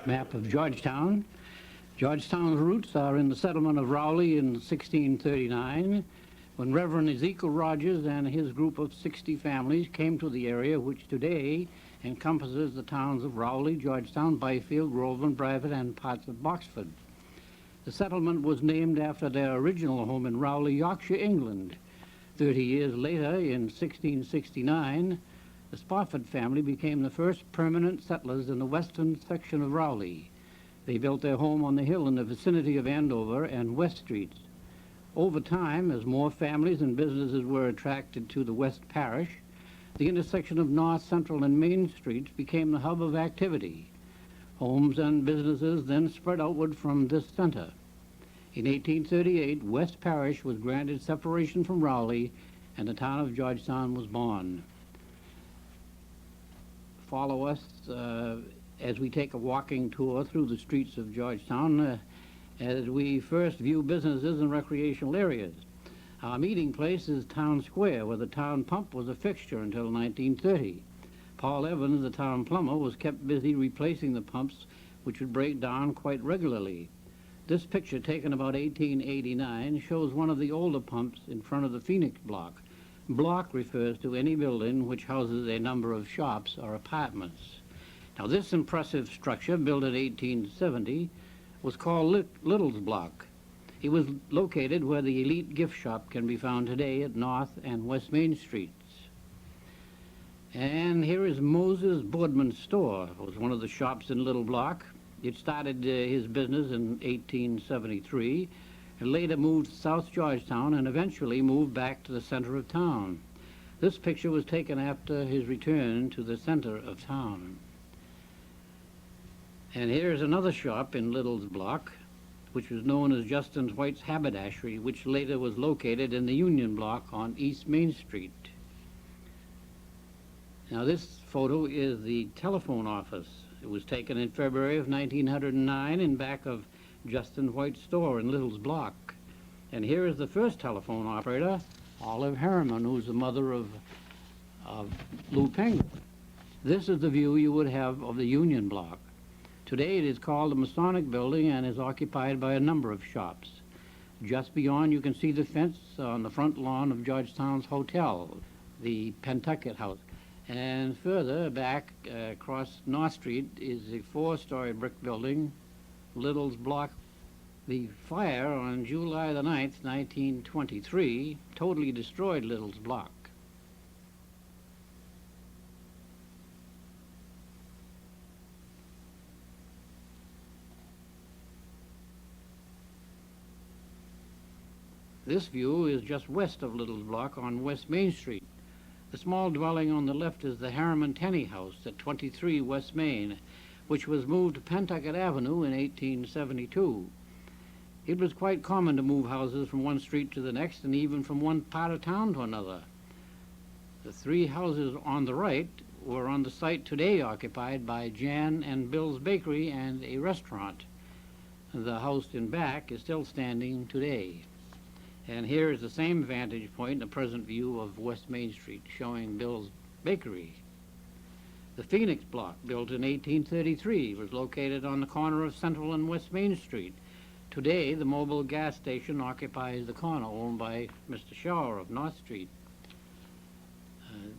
Map of Georgetown. Georgetown's roots are in the settlement of Rowley in 1639, when Reverend Ezekiel Rogers and his group of 60 families came to the area which today encompasses the towns of Rowley, Georgetown, Byfield, Groveland, Bradford, and parts of Boxford. The settlement was named after their original home in Rowley, Yorkshire, England. 30 years later, in 1669, the Spofford family became the first permanent settlers in the western section of Rowley. They built their home on the hill in the vicinity of Andover and West Streets. Over time, as more families and businesses were attracted to the West Parish, the intersection of North, Central, and Main Streets became the hub of activity. Homes and businesses then spread outward from this center. In 1838, West Parish was granted separation from Rowley, and the town of Georgetown was born. Follow us as we take a walking tour through the streets of Georgetown as we first view businesses and recreational areas. Our meeting place is Town Square, where the town pump was a fixture until 1930. Paul Evans, the town plumber, was kept busy replacing the pumps, which would break down quite regularly. This picture, taken about 1889, shows one of the older pumps in front of the Phoenix Block. Block refers to any building which houses a number of shops or apartments. Now, this impressive structure, built in 1870, was called Little's Block. It was located where the elite gift shop can be found today at North and West Main Streets. And here is Moses Boardman's store. It was one of the shops in Little Block. It started his business in 1873 and later moved to South Georgetown and eventually moved back to the center of town. This picture was taken after his return to the center of town. And here's another shop in Little's Block, which was known as Justin White's Haberdashery, which later was located in the Union Block on East Main Street. Now, this photo is the telephone office. It was taken in February of 1909 in back of Justin White's store in Little's Block. And here is the first telephone operator, Olive Harriman, who's the mother of Lou Penguin. This is the view you would have of the Union Block. Today it is called the Masonic Building and is occupied by a number of shops. Just beyond you can see the fence on the front lawn of Georgetown's hotel, the Pentucket House. And further back across North Street is a four-story brick building, Little's Block. The fire on July the 9th, 1923, totally destroyed Little's Block. This view is just west of Little's Block on West Main Street. The small dwelling on the left is the Harriman Tenney House at 23 West Main, which was moved to Pentucket Avenue in 1872. It was quite common to move houses from one street to the next and even from one part of town to another. The three houses on the right were on the site today occupied by Jan and Bill's Bakery and a restaurant. The house in back is still standing today. And here is the same vantage point in the present view of West Main Street, showing Bill's Bakery. The Phoenix Block, built in 1833, was located on the corner of Central and West Main Street. Today, the mobile gas station occupies the corner owned by Mr. Shaw of North Street.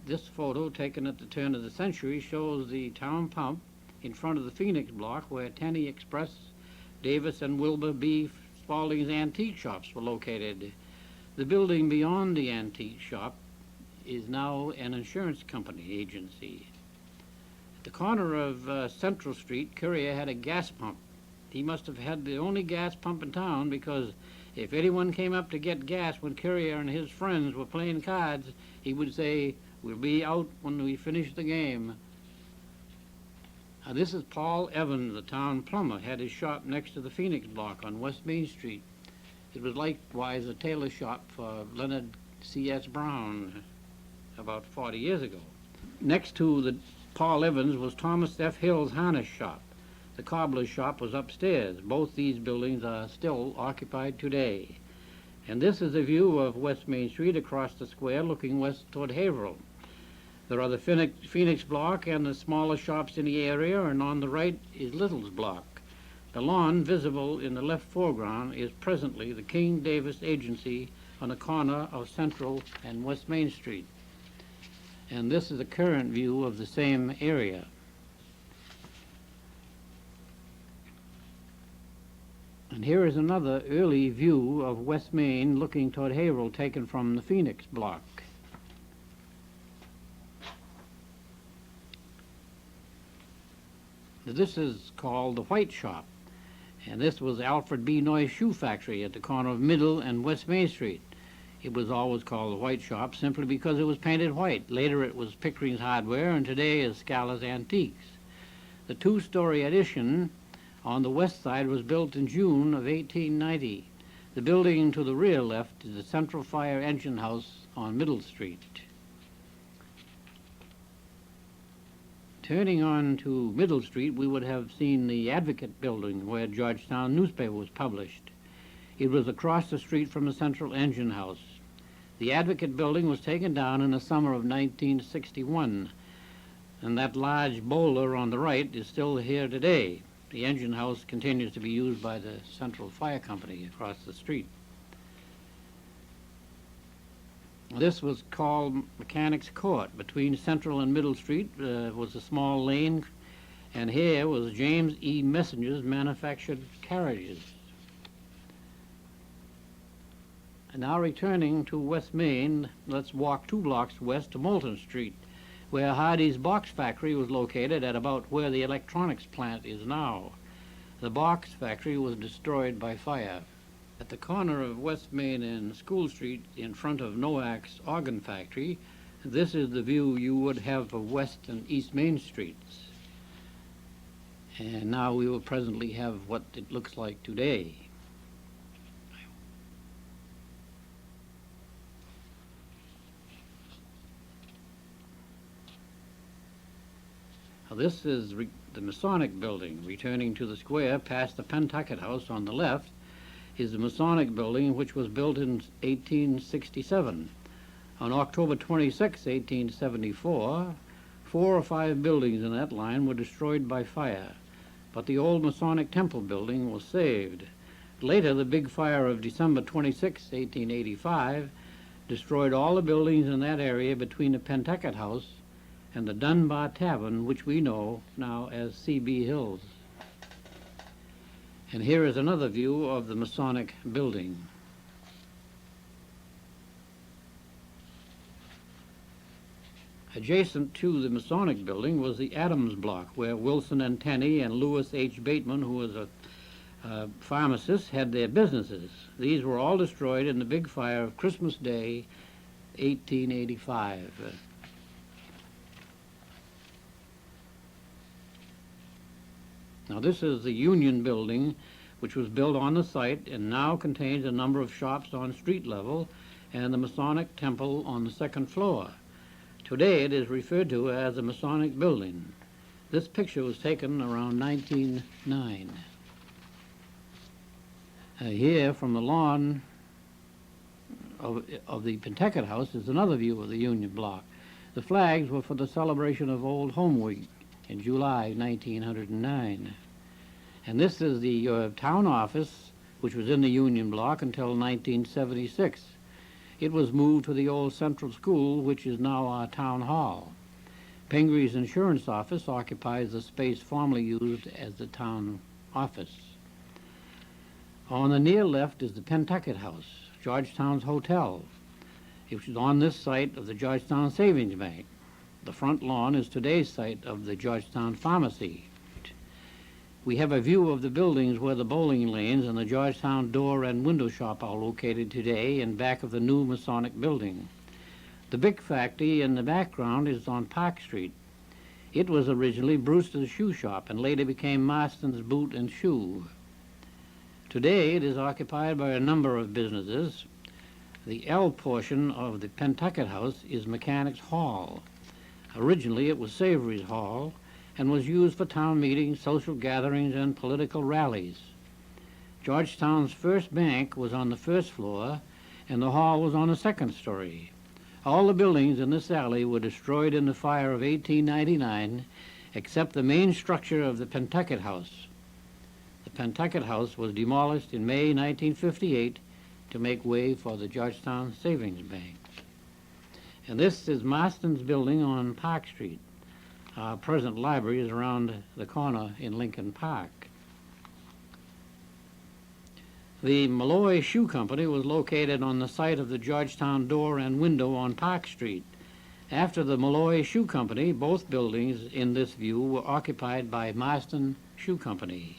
This photo, taken at the turn of the century, shows the town pump in front of the Phoenix Block, where Tenney Express, Davis and Wilbur B. Spalding's antique shops were located. The building beyond the antique shop is now an insurance company agency. At the corner of Central Street, Courier had a gas pump. He must have had the only gas pump in town, because if anyone came up to get gas when Courier and his friends were playing cards, he would say, "We'll be out when we finish the game." This is Paul Evans, the town plumber, had his shop next to the Phoenix Block on West Main Street. It was likewise a tailor shop for Leonard C.S. Brown about 40 years ago. Next to the Paul Evans was Thomas F. Hill's harness shop. The cobbler's shop was upstairs. Both these buildings are still occupied today. And this is a view of West Main Street across the square looking west toward Haverhill. There are the Phoenix block and the smaller shops in the area, and on the right is Little's block. The lawn visible in the left foreground is presently the King Davis Agency on the corner of Central and West Main Street. And this is a current view of the same area. And here is another early view of West Main looking toward Haverhill, taken from the Phoenix block. This is called the White Shop, and this was Alfred B. Noyes Shoe Factory at the corner of Middle and West Main Street. It was always called the White Shop simply because it was painted white. Later it was Pickering's Hardware, and today is Scala's Antiques. The two-story addition on the west side was built in June of 1890. The building to the rear left is the Central Fire Engine House on Middle Street. Turning on to Middle Street, we would have seen the Advocate building where Georgetown newspaper was published. It was across the street from the Central Engine House. The Advocate building was taken down in the summer of 1961, and that large boulder on the right is still here today. The engine house continues to be used by the Central Fire Company across the street. This was called Mechanics Court. Between Central and Middle Street was a small lane, and here was James E. Messenger's manufactured carriages. And now returning to West Main, let's walk 2 blocks west to Moulton Street, where Hardy's box factory was located at about where the electronics plant is now. The box factory was destroyed by fire. At the corner of West Main and School Street, in front of Nowak's organ factory, this is the view you would have of West and East Main Streets. And now we will presently have what it looks like today. Now this is the Masonic building. Returning to the square past the Pentucket House on the left is the Masonic building, which was built in 1867. On October 26, 1874, 4 or 5 buildings in that line were destroyed by fire, but the old Masonic Temple building was saved. Later, the big fire of December 26, 1885, destroyed all the buildings in that area between the Pentucket House and the Dunbar Tavern, which we know now as C.B. Hills. And here is another view of the Masonic building. Adjacent to the Masonic building was the Adams block, where Wilson and Tenney and Lewis H. Bateman, who was a pharmacist, had their businesses. These were all destroyed in the big fire of Christmas Day, 1885. Now this is the Union building, which was built on the site and now contains a number of shops on street level and the Masonic Temple on the 2nd floor. Today it is referred to as the Masonic building. This picture was taken around 1909. Here from the lawn of the Pentucket House is another view of the Union block. The flags were for the celebration of Old Home Week in July 1909. And this is the town office, which was in the Union block until 1976. It was moved to the old Central School, which is now our town hall. Pingree's insurance office occupies the space formerly used as the town office. On the near left is the Pentucket House, Georgetown's hotel. It was on this site of the Georgetown Savings Bank. The front lawn is today's site of the Georgetown Pharmacy. We have a view of the buildings where the bowling lanes and the Georgetown door and window shop are located today in back of the new Masonic building. The Bic factory in the background is on Park Street. It was originally Brewster's shoe shop and later became Marston's boot and shoe. Today it is occupied by a number of businesses. The L portion of the Pentucket House is Mechanics Hall. Originally it was Savory's Hall and was used for town meetings, social gatherings, and political rallies. Georgetown's first bank was on the 1st floor and the hall was on the 2nd story. All the buildings in this alley were destroyed in the fire of 1899, except the main structure of the Pentucket House. The Pentucket House was demolished in May 1958 to make way for the Georgetown Savings Bank. And this is Marston's building on Park Street. Our present library is around the corner in Lincoln Park. The Malloy Shoe Company was located on the site of the Georgetown door and window on Park Street. After the Malloy Shoe Company, both buildings in this view were occupied by Marston Shoe Company,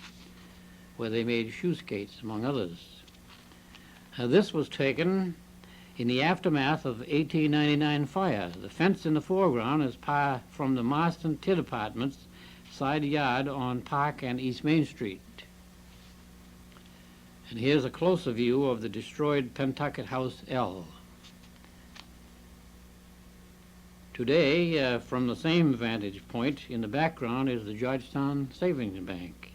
where they made shoe skates, among others. This was taken in the aftermath of 1899 fire. The fence in the foreground is from the Marston Tit Apartments side yard on Park and East Main Street. And here's a closer view of the destroyed Pentucket House L. Today, from the same vantage point, in the background is the Georgetown Savings Bank.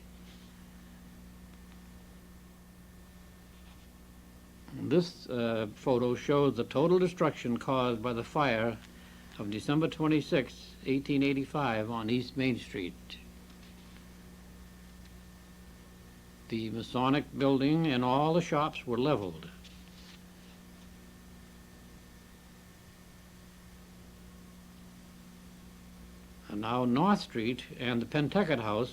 This photo shows the total destruction caused by the fire of December 26, 1885 on East Main Street. The Masonic building and all the shops were leveled. And now North Street and the Pentucket House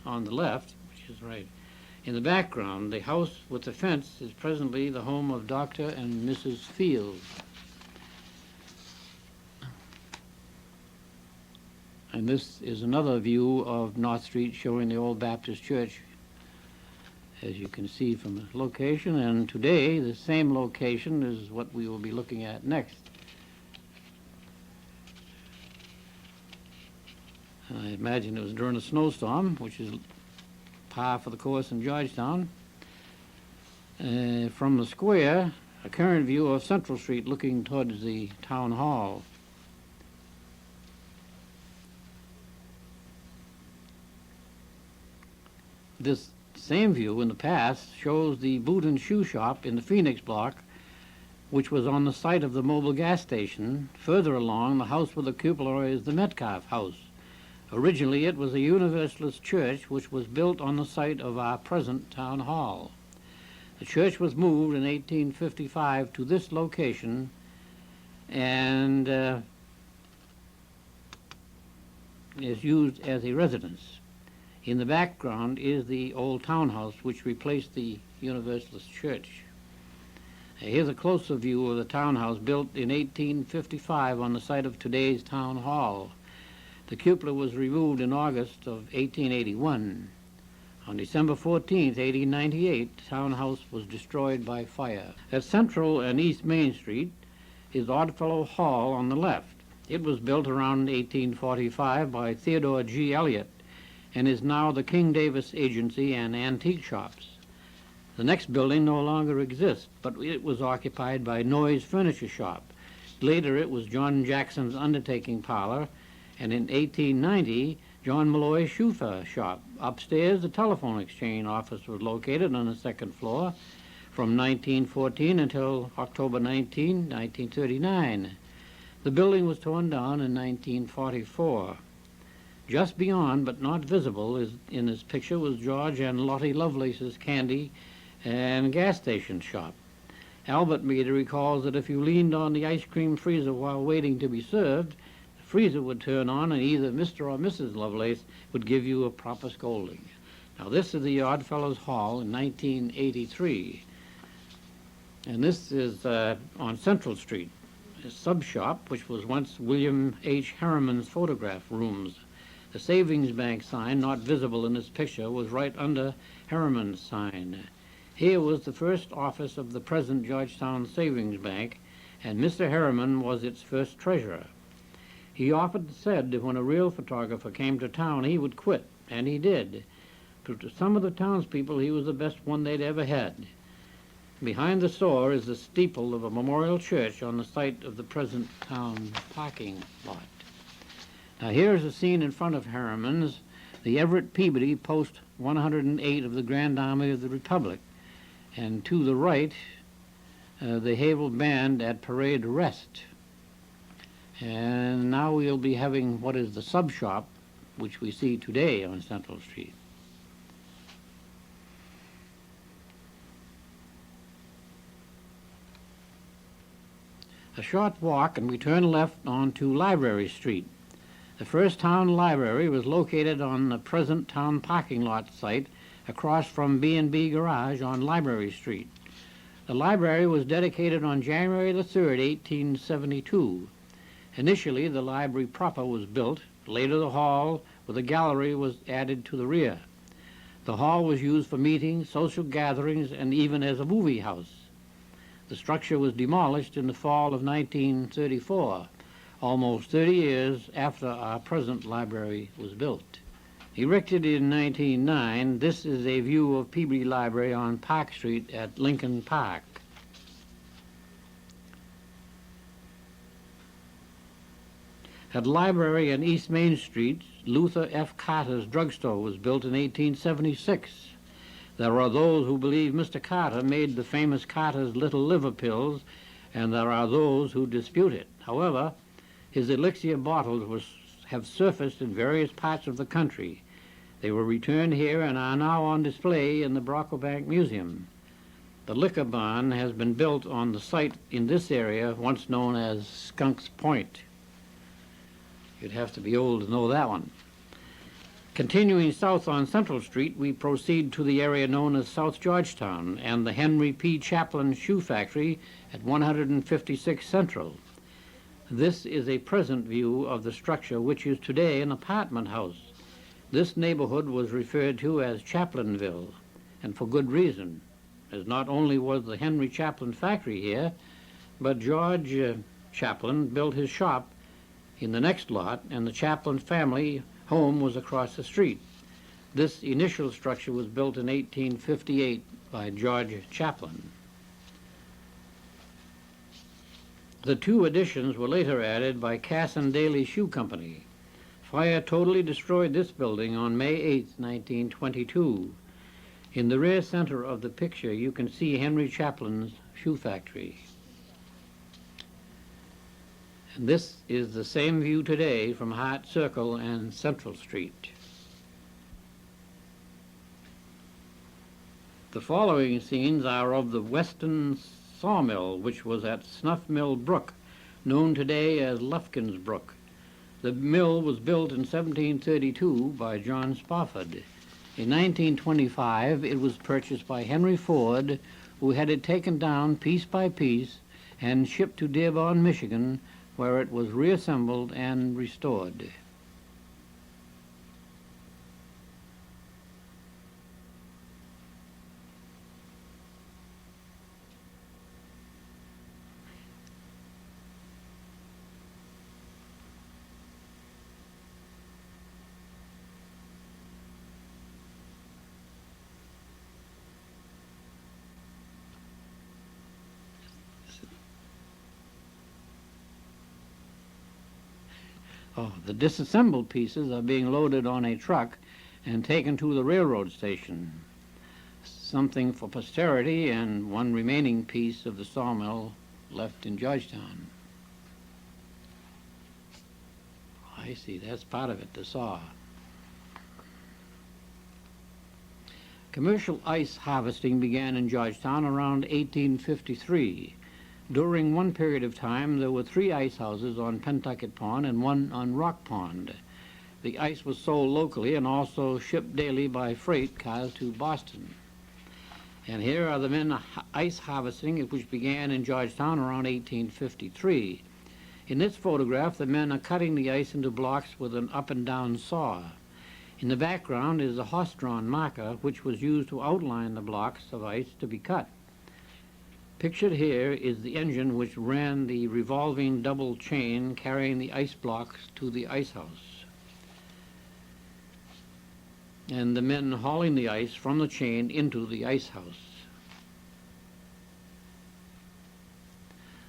on the left, which is right. In the background, the house with the fence is presently the home of Dr. and Mrs. Field. And this is another view of North Street showing the old Baptist church, as you can see from the location. And today, the same location is what we will be looking at next. I imagine it was during a snowstorm, which is par for the course in Georgetown. From the square, a current view of Central Street looking towards the town hall. This same view in the past shows the boot and shoe shop in the Phoenix block, which was on the site of the mobile gas station. Further along, the house with the cupola is the Metcalf House. Originally, it was a Universalist church which was built on the site of our present town hall. The church was moved in 1855 to this location and is used as a residence. In the background is the old townhouse which replaced the Universalist church. Here's a closer view of the townhouse built in 1855 on the site of today's town hall. The cupola was removed in August of 1881. On December 14, 1898, the townhouse was destroyed by fire. At Central and East Main Street is Oddfellow Hall on the left. It was built around 1845 by Theodore G. Elliott and is now the King Davis Agency and Antique Shops. The next building no longer exists, but it was occupied by Noyes Furniture Shop. Later, it was John Jackson's Undertaking Parlor, and in 1890, John Malloy's Shoe Shop. Upstairs, the telephone exchange office was located on the second floor from 1914 until October 19, 1939. The building was torn down in 1944. Just beyond, but not visible, in this picture was George and Lottie Lovelace's candy and gas station shop. Albert Meader recalls that if you leaned on the ice cream freezer while waiting to be served, freezer would turn on and either Mr. or Mrs. Lovelace would give you a proper scolding. Now this is the Oddfellows Hall in 1983. And this is on Central Street, a sub shop which was once William H. Harriman's photograph rooms. The Savings Bank sign, not visible in this picture, was right under Harriman's sign. Here was the first office of the present Georgetown Savings Bank, and Mr. Harriman was its first treasurer. He often said that when a real photographer came to town, he would quit, and he did. But to some of the townspeople, he was the best one they'd ever had. Behind the store is the steeple of a memorial church on the site of the present town parking lot. Now here's a scene in front of Harriman's, the Everett Peabody Post 108 of the Grand Army of the Republic, and to the right, the Havel Band at Parade Rest. And now we'll be having what is the sub shop, which we see today on Central Street. A short walk and we turn left onto Library Street. The first town library was located on the present town parking lot site across from B&B Garage on Library Street. The library was dedicated on January the 3rd, 1872. Initially, the library proper was built. Later, the hall with a gallery was added to the rear. The hall was used for meetings, social gatherings, and even as a movie house. The structure was demolished in the fall of 1934, almost 30 years after our present library was built. Erected in 1909, this is a view of Peabody Library on Park Street at Lincoln Park. At the library on East Main Street, Luther F. Carter's drugstore was built in 1876. There are those who believe Mr. Carter made the famous Carter's Little Liver Pills, and there are those who dispute it. However, his elixir bottles have surfaced in various parts of the country. They were returned here and are now on display in the Brocklebank Museum. The liquor barn has been built on the site in this area, once known as Skunk's Point. You'd have to be old to know that one. Continuing south on Central Street, we proceed to the area known as South Georgetown and the Henry P. Chaplin Shoe Factory at 156 Central. This is a present view of the structure, which is today an apartment house. This neighborhood was referred to as Chaplinville, and for good reason, as not only was the Henry Chaplin factory here, but George Chaplin built his shop in the next lot, and the Chaplin family home was across the street. This initial structure was built in 1858 by George Chaplin. The two additions were later added by Cass and Daly Shoe Company. Fire totally destroyed this building on May 8, 1922. In the rear center of the picture, you can see Henry Chaplin's shoe factory. And this is the same view today from Hart Circle and Central Street. The following scenes are of the Weston Sawmill, which was at Snuff Mill Brook, known today as Lufkin's Brook. The mill was built in 1732 by John Spofford. In 1925, it was purchased by Henry Ford, who had it taken down piece by piece and shipped to Dearborn, Michigan, where it was reassembled and restored. The disassembled pieces are being loaded on a truck and taken to the railroad station. Something for posterity, and one remaining piece of the sawmill left in Georgetown. I see, that's part of it, the saw. Commercial ice harvesting began in Georgetown around 1853. During one period of time, there were 3 ice houses on Pentucket Pond and 1 on Rock Pond. The ice was sold locally and also shipped daily by freight cars to Boston. And here are the men ice harvesting, which began in Georgetown around 1853. In this photograph, the men are cutting the ice into blocks with an up and down saw. In the background is a horse-drawn marker, which was used to outline the blocks of ice to be cut. Pictured here is the engine which ran the revolving double chain carrying the ice blocks to the ice house, and the men hauling the ice from the chain into the ice house.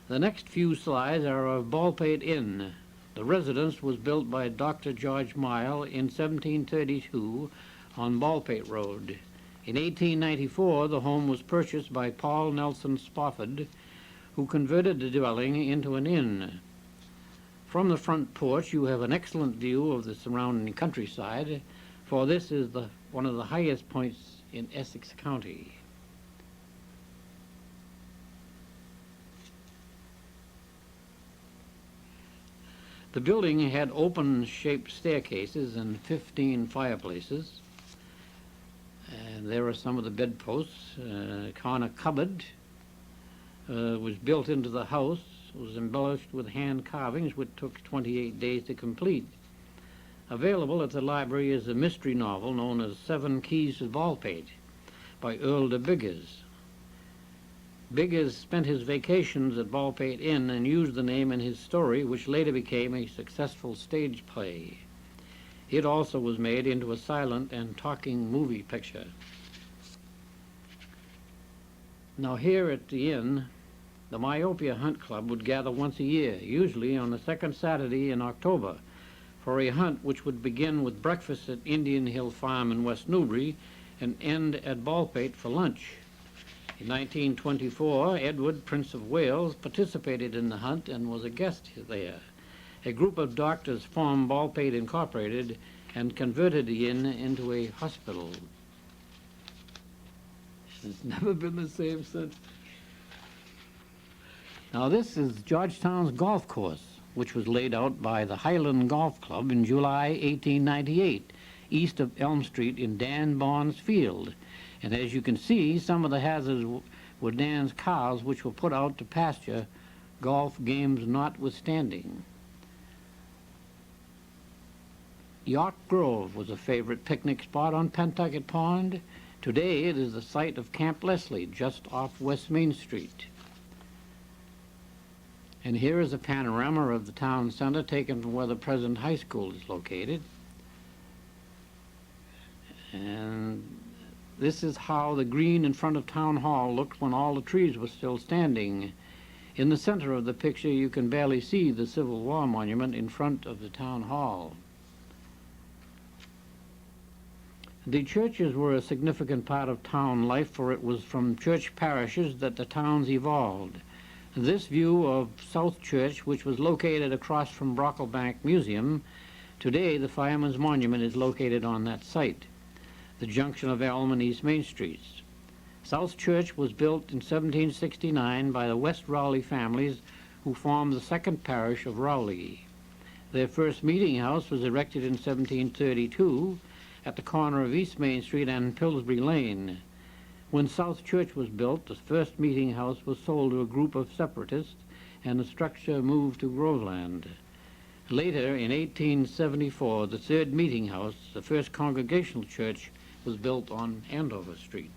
The next few slides are of Baldpate Inn. The residence was built by Dr. George Mile in 1732 on Baldpate Road. In 1894, the home was purchased by Paul Nelson Spofford, who converted the dwelling into an inn. From the front porch, you have an excellent view of the surrounding countryside, for this is one of the highest points in Essex County. The building had open-shaped staircases and 15 fireplaces. And there are some of the bedposts. A corner cupboard was built into the house. It was embellished with hand carvings, which took 28 days to complete. Available at the library is a mystery novel known as 7 Keys to Baldpate by Earl de Biggers. Biggers spent his vacations at Baldpate Inn and used the name in his story, which later became a successful stage play. It also was made into a silent and talking movie picture. Now here at the inn, the Myopia Hunt Club would gather once a year, usually on the second Saturday in October, for a hunt which would begin with breakfast at Indian Hill Farm in West Newbury and end at Baldpate for lunch. In 1924, Edward, Prince of Wales, participated in the hunt and was a guest there. A group of doctors formed Baldpate Incorporated and converted the inn into a hospital. It's never been the same since. Now this is Georgetown's golf course, which was laid out by the Highland Golf Club in July 1898, east of Elm Street in Dan Bond's field. And as you can see, some of the hazards were Dan's cows, which were put out to pasture, golf games notwithstanding. York Grove was a favorite picnic spot on Pentucket Pond. Today it is the site of Camp Leslie, just off West Main Street. And here is a panorama of the town center taken from where the present high school is located. And this is how the green in front of Town Hall looked when all the trees were still standing. In the center of the picture, you can barely see the Civil War monument in front of the Town Hall. The churches were a significant part of town life, for it was from church parishes that the towns evolved. This view of South Church, which was located across from Brocklebank Museum, today the Fireman's Monument is located on that site, the junction of Elm and East Main Streets. South Church was built in 1769 by the West Rowley families, who formed the second parish of Rowley. Their first meeting house was erected in 1732 at the corner of East Main Street and Pillsbury Lane. When South Church was built, the first meeting house was sold to a group of separatists, and the structure moved to Groveland. Later, in 1874, the third meeting house, the first Congregational Church, was built on Andover Street.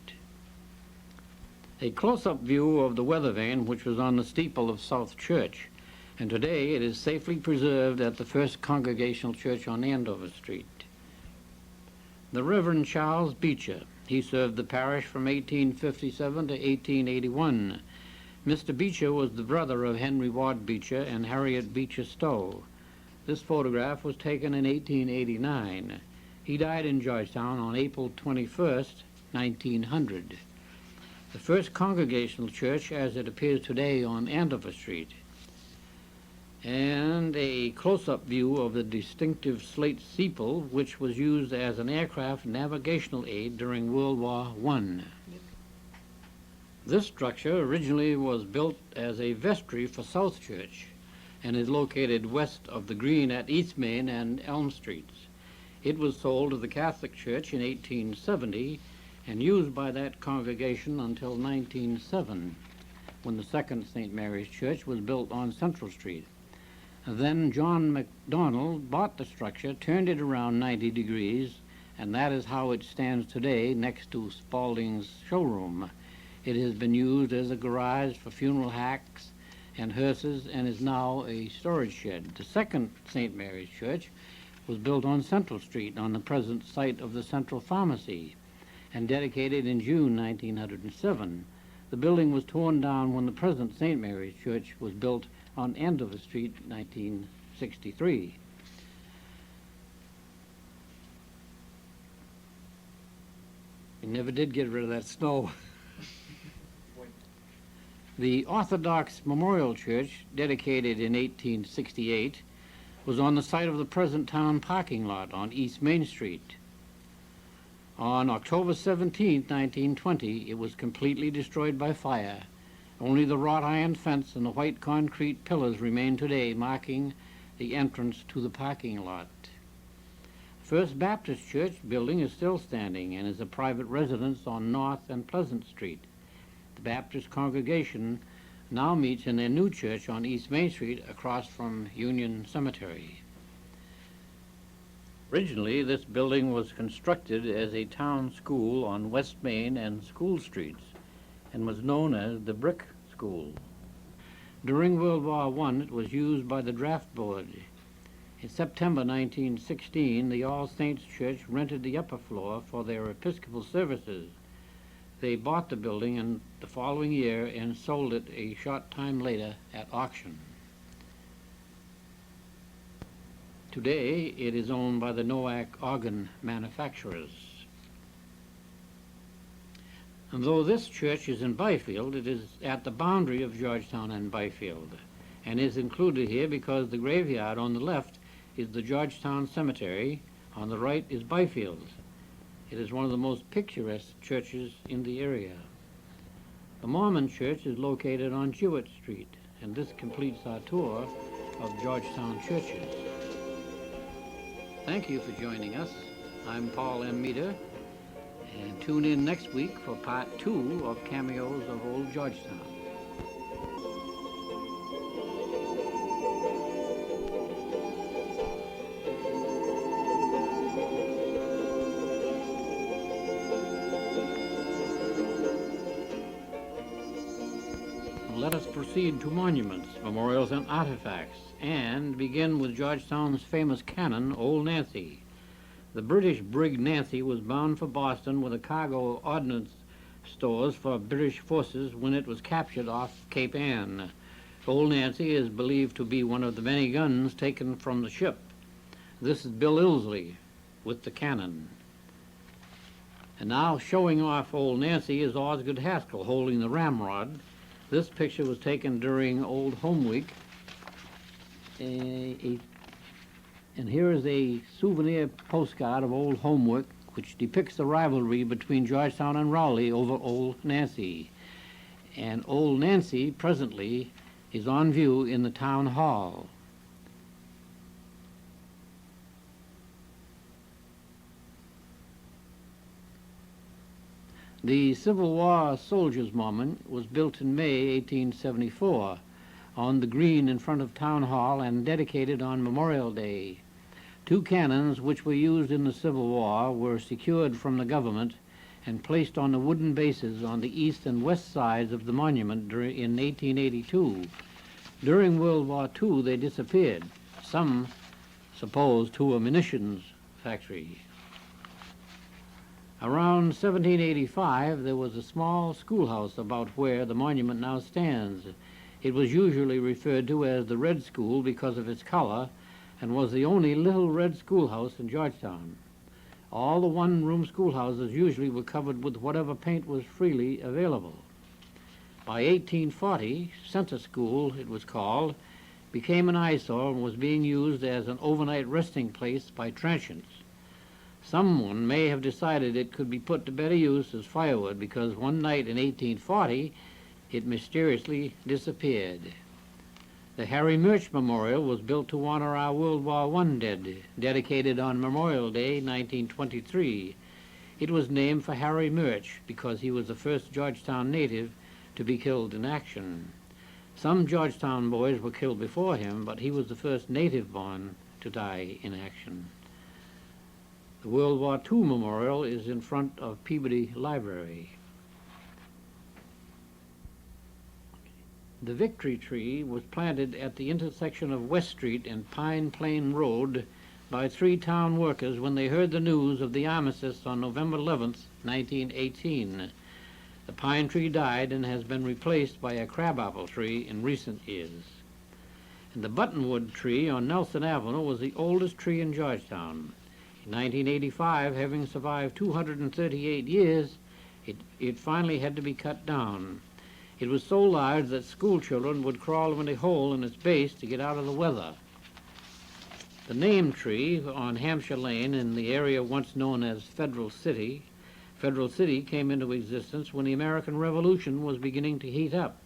A close-up view of the weather vane, which was on the steeple of South Church, and today it is safely preserved at the first Congregational Church on Andover Street. The Reverend Charles Beecher, he served the parish from 1857 to 1881. Mr. Beecher was the brother of Henry Ward Beecher and Harriet Beecher Stowe. This photograph was taken in 1889. He died in Georgetown on April 21st, 1900. The first Congregational Church as it appears today on Andover Street. And a close-up view of the distinctive slate steeple, which was used as an aircraft navigational aid during World War I. This structure originally was built as a vestry for South Church and is located west of the Green at East Main and Elm Streets. It was sold to the Catholic Church in 1870 and used by that congregation until 1907, when the second St. Mary's Church was built on Central Street. Then John MacDonald bought the structure, turned it around 90 degrees, and that is how it stands today next to Spalding's showroom. It has been used as a garage for funeral hacks and hearses and is now a storage shed. The second St. Mary's Church was built on Central Street on the present site of the Central Pharmacy and dedicated in June 1907. The building was torn down when the present St. Mary's Church was built on Andover Street, 1963. We never did get rid of that snow. The Orthodox Memorial Church, dedicated in 1868, was on the site of the present town parking lot on East Main Street. On October 17, 1920, it was completely destroyed by fire. Only the wrought iron fence and the white concrete pillars remain today, marking the entrance to the parking lot. First Baptist Church building is still standing and is a private residence on North and Pleasant Street. The Baptist congregation now meets in their new church on East Main Street across from Union Cemetery. Originally, this building was constructed as a town school on West Main and School Streets and was known as the Brick School. During World War I, it was used by the draft board. In September 1916, the All Saints Church rented the upper floor for their Episcopal services. They bought the building in the following year and sold it a short time later at auction. Today, it is owned by the Nowak organ manufacturers. And though this church is in Byfield, it is at the boundary of Georgetown and Byfield, and is included here because the graveyard on the left is the Georgetown Cemetery, on the right is Byfield. It is one of the most picturesque churches in the area. The Mormon church is located on Jewett Street, and this completes our tour of Georgetown churches. Thank you for joining us. I'm Paul M. Meader, and tune in next week for part 2 of Cameos of Old Georgetown. Let us proceed to monuments, memorials, and artifacts, and begin with Georgetown's famous cannon, Old Nancy. The British brig Nancy was bound for Boston with a cargo of ordnance stores for British forces when it was captured off Cape Ann. Old Nancy is believed to be one of the many guns taken from the ship. This is Bill Ilsley with the cannon. And now showing off Old Nancy is Osgood Haskell holding the ramrod. This picture was taken during Old Home Week. And here is a souvenir postcard of Old Home Week, which depicts the rivalry between Georgetown and Rowley over Old Nancy. And Old Nancy presently is on view in the town hall. The Civil War Soldiers' Monument was built in May 1874 on the green in front of Town Hall and dedicated on Memorial Day. 2 cannons which were used in the Civil War were secured from the government and placed on the wooden bases on the east and west sides of the monument in 1882. During World War II, they disappeared, some supposed to a munitions factory. Around 1785, there was a small schoolhouse about where the monument now stands. It was usually referred to as the Red School because of its color and was the only little red schoolhouse in Georgetown. All the one-room schoolhouses usually were covered with whatever paint was freely available. By 1840, Center School, it was called, became an eyesore and was being used as an overnight resting place by transients. Someone may have decided it could be put to better use as firewood because one night in 1840 it mysteriously disappeared. The Harry Murch Memorial was built to honor our World War I dead, dedicated on Memorial Day 1923. It was named for Harry Murch because he was the first Georgetown native to be killed in action. Some Georgetown boys were killed before him, but he was the first native born to die in action. The World War II Memorial is in front of Peabody Library. The Victory Tree was planted at the intersection of West Street and Pine Plain Road by 3 town workers when they heard the news of the armistice on November 11th, 1918. The pine tree died and has been replaced by a crabapple tree in recent years. And the Buttonwood tree on Nelson Avenue was the oldest tree in Georgetown. In 1985, having survived 238 years, it finally had to be cut down. It was so large that school children would crawl in a hole in its base to get out of the weather. The name tree on Hampshire Lane in the area once known as Federal City came into existence when the American Revolution was beginning to heat up.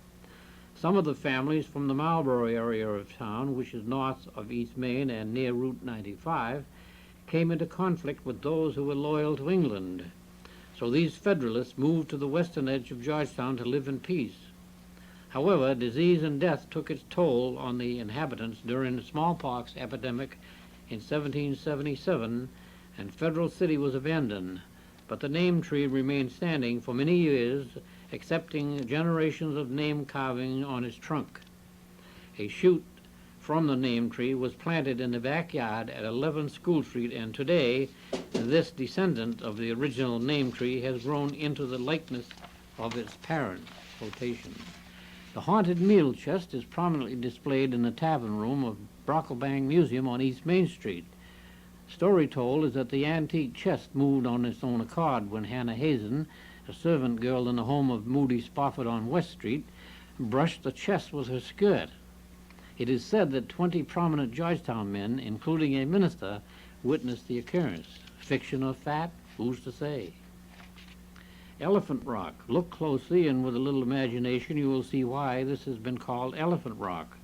Some of the families from the Marlborough area of town, which is north of East Main and near Route 95, came into conflict with those who were loyal to England. So these Federalists moved to the western edge of Georgetown to live in peace. However, disease and death took its toll on the inhabitants during the smallpox epidemic in 1777, and Federal City was abandoned. But the name tree remained standing for many years, accepting generations of name carving on its trunk. A shoot from the name tree was planted in the backyard at 11 School Street, and today this descendant of the original name tree has grown into the likeness of its parent. Quotation. The haunted meal chest is prominently displayed in the tavern room of Brocklebank Museum on East Main Street. Story told is that the antique chest moved on its own accord when Hannah Hazen, a servant girl in the home of Moody Spofford on West Street, brushed the chest with her skirt. It is said that 20 prominent Georgetown men, including a minister, witnessed the occurrence. Fiction or fact? Who's to say? Elephant Rock. Look closely, and with a little imagination you will see why this has been called Elephant Rock.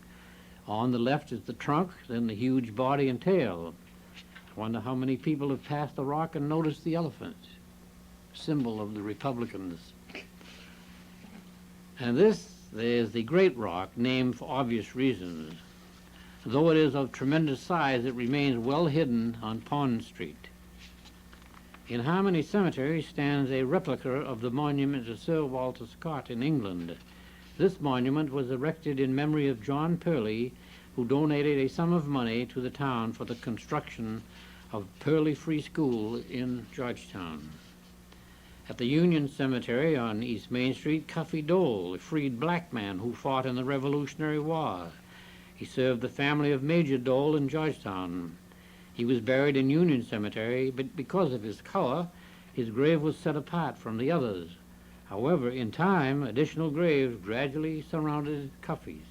On the left is the trunk, then the huge body and tail. I wonder how many people have passed the rock and noticed the elephant, symbol of the Republicans. And this is the Great Rock, named for obvious reasons. Though it is of tremendous size, it remains well hidden on Pond Street. In Harmony Cemetery stands a replica of the monument to Sir Walter Scott in England. This monument was erected in memory of John Purley, who donated a sum of money to the town for the construction of Purley Free School in Georgetown. At the Union Cemetery on East Main Street, Cuffy Dole, a freed black man who fought in the Revolutionary War. He served the family of Major Dole in Georgetown. He was buried in Union Cemetery, but because of his color, his grave was set apart from the others. However, in time, additional graves gradually surrounded Cuffy's,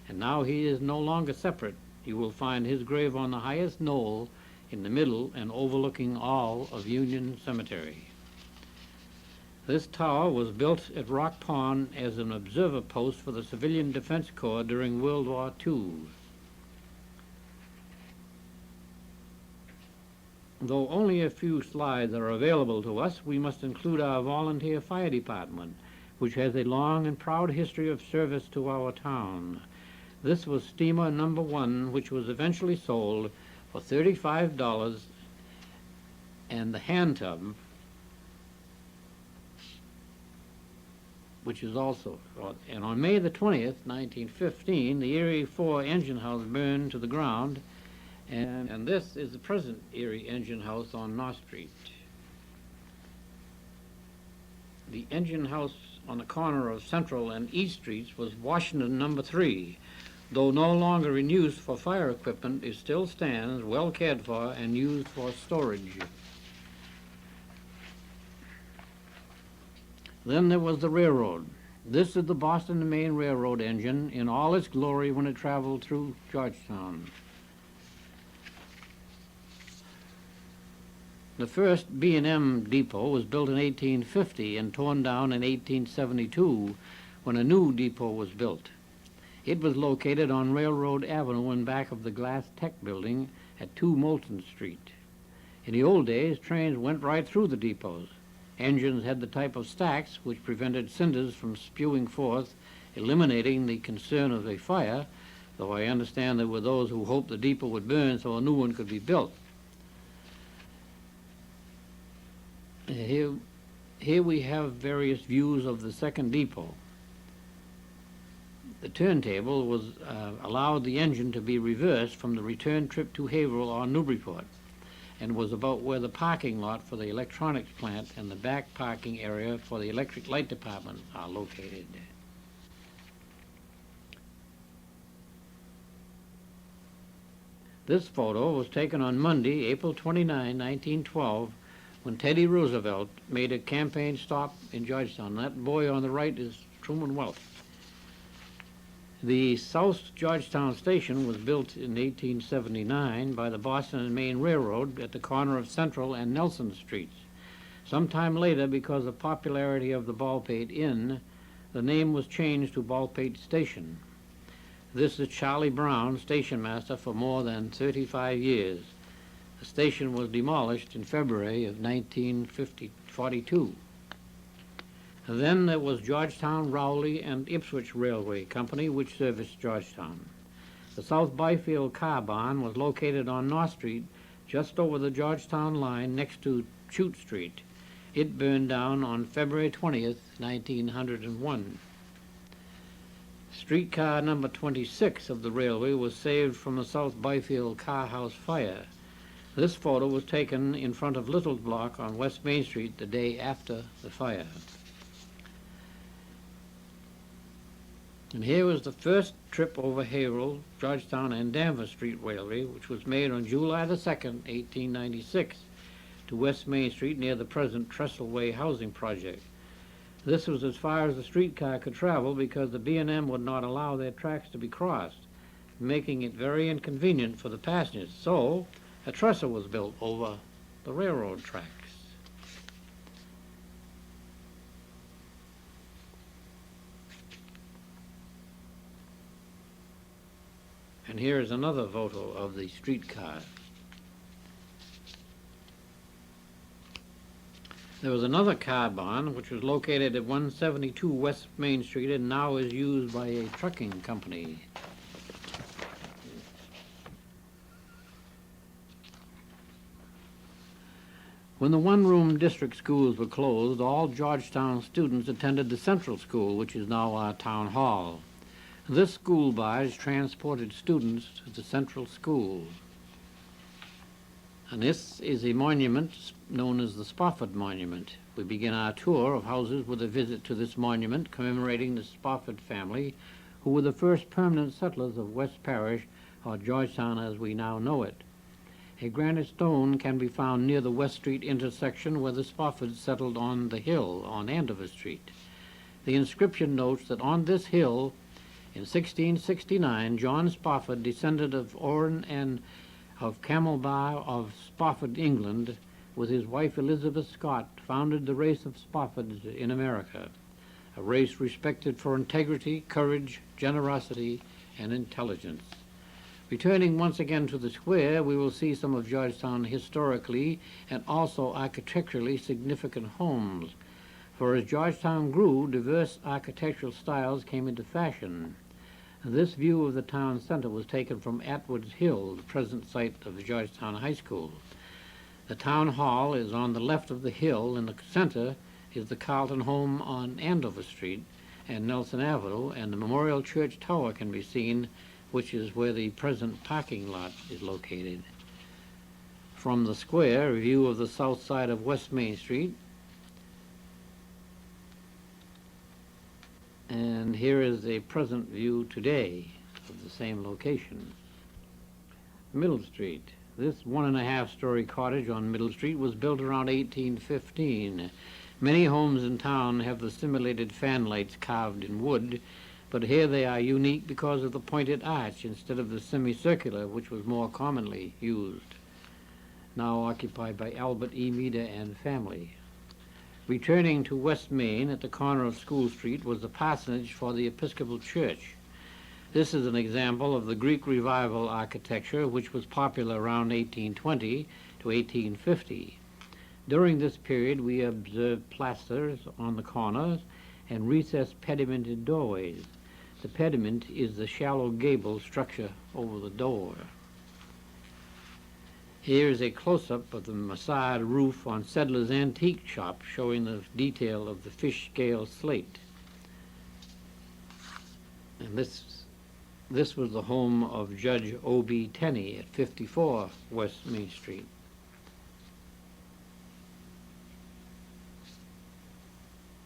and now he is no longer separate. You will find his grave on the highest knoll in the middle and overlooking all of Union Cemetery. This tower was built at Rock Pond as an observer post for the Civilian Defense Corps during World War II. Though only a few slides are available to us, we must include our volunteer fire department, which has a long and proud history of service to our town. This was steamer number 1, which was eventually sold for $35, and the hand tub, which is also, and on May the 20th, 1915, the Erie 4 engine house burned to the ground, and this is the present Erie engine house on North Street. The engine house on the corner of Central and East Streets was Washington number 3. Though no longer in use for fire equipment, it still stands, well cared for, and used for storage. Then there was the railroad. This is the Boston to Maine Railroad engine in all its glory when it traveled through Georgetown. The first B&M depot was built in 1850 and torn down in 1872 when a new depot was built. It was located on Railroad Avenue in back of the Glass Tech building at 2 Moulton Street. In the old days, trains went right through the depots. Engines had the type of stacks which prevented cinders from spewing forth, eliminating the concern of a fire, though I understand there were those who hoped the depot would burn so a new one could be built. Here we have various views of the second depot. The turntable was allowed the engine to be reversed from the return trip to Haverhill or Newburyport, and was about where the parking lot for the electronics plant and the back parking area for the electric light department are located. This photo was taken on Monday, April 29, 1912, when Teddy Roosevelt made a campaign stop in Georgetown. That boy on the right is Truman Welch. The South Georgetown Station was built in 1879 by the Boston and Maine Railroad at the corner of Central and Nelson Streets. Sometime later, because of popularity of the Baldpate Inn, the name was changed to Baldpate Station. This is Charlie Brown, station master for more than 35 years. The station was demolished in February of 1942. Then there was Georgetown, Rowley, and Ipswich Railway Company, which serviced Georgetown. The South Byfield car barn was located on North Street, just over the Georgetown line next to Chute Street. It burned down on February 20th, 1901. Streetcar number 26 of the railway was saved from the South Byfield car house fire. This photo was taken in front of Little's Block on West Main Street the day after the fire. And here was the first trip over Haverhill, Georgetown, and Danvers Street Railway, which was made on July the 2nd, 1896, to West Main Street near the present Trestleway housing project. This was as far as the streetcar could travel because the B&M would not allow their tracks to be crossed, making it very inconvenient for the passengers. So a trestle was built over the railroad tracks. And here is another photo of the streetcar. There was another car barn which was located at 172 West Main Street and now is used by a trucking company. When the one-room district schools were closed, all Georgetown students attended the Central School, which is now our town hall. This school barge transported students to the Central School. And this is a monument known as the Spofford Monument. We begin our tour of houses with a visit to this monument commemorating the Spofford family, who were the first permanent settlers of West Parish, or Georgetown as we now know it. A granite stone can be found near the West Street intersection where the Spoffords settled on the hill on Andover Street. The inscription notes that on this hill, in 1669, John Spofford, descendant of Orrin and of Camelbar of Spofford, England, with his wife Elizabeth Scott, founded the race of Spoffords in America, a race respected for integrity, courage, generosity, and intelligence. Returning once again to the square, we will see some of Georgetown historically and also architecturally significant homes. For as Georgetown grew, diverse architectural styles came into fashion. This view of the town center was taken from Atwood's Hill, the present site of the Georgetown High School. The town hall is on the left of the hill. In the center is the Carlton home on Andover Street and Nelson Avenue, and the Memorial Church Tower can be seen, which is where the present parking lot is located. From the square, a view of the south side of West Main Street. And here is a present view today of the same location. Middle Street. This 1.5-story cottage on Middle Street was built around 1815. Many homes in town have the simulated fanlights carved in wood, but here they are unique because of the pointed arch instead of the semicircular, which was more commonly used. Now occupied by Albert E. Meader and family. Returning to West Main at the corner of School Street was the parsonage for the Episcopal Church. This is an example of the Greek Revival architecture, which was popular around 1820 to 1850. During this period, we observed plasters on the corners and recessed pedimented doorways. The pediment is the shallow gable structure over the door. Here is a close-up of the mansard roof on Sedler's Antique Shop, showing the detail of the fish scale slate. And this was the home of Judge O.B. Tenney at 54 West Main Street.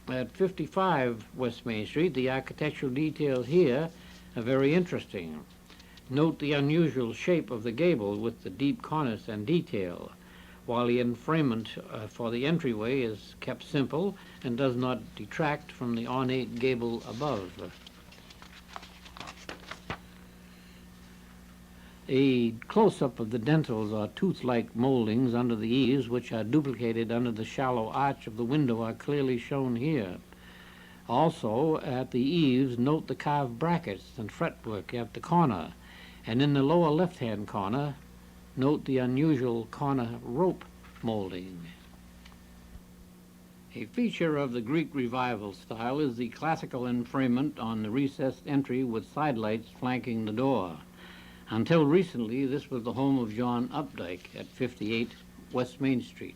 At 55 West Main Street, the architectural details here are very interesting. Note the unusual shape of the gable with the deep cornice and detail, while the enframement for the entryway is kept simple and does not detract from the ornate gable above. A close-up of the dentils or tooth-like moldings under the eaves, which are duplicated under the shallow arch of the window, are clearly shown here. Also, at the eaves, note the carved brackets and fretwork at the corner, and in the lower left-hand corner, note the unusual corner rope molding. A feature of the Greek Revival style is the classical enframement on the recessed entry with sidelights flanking the door. Until recently, this was the home of John Updike at 58 West Main Street.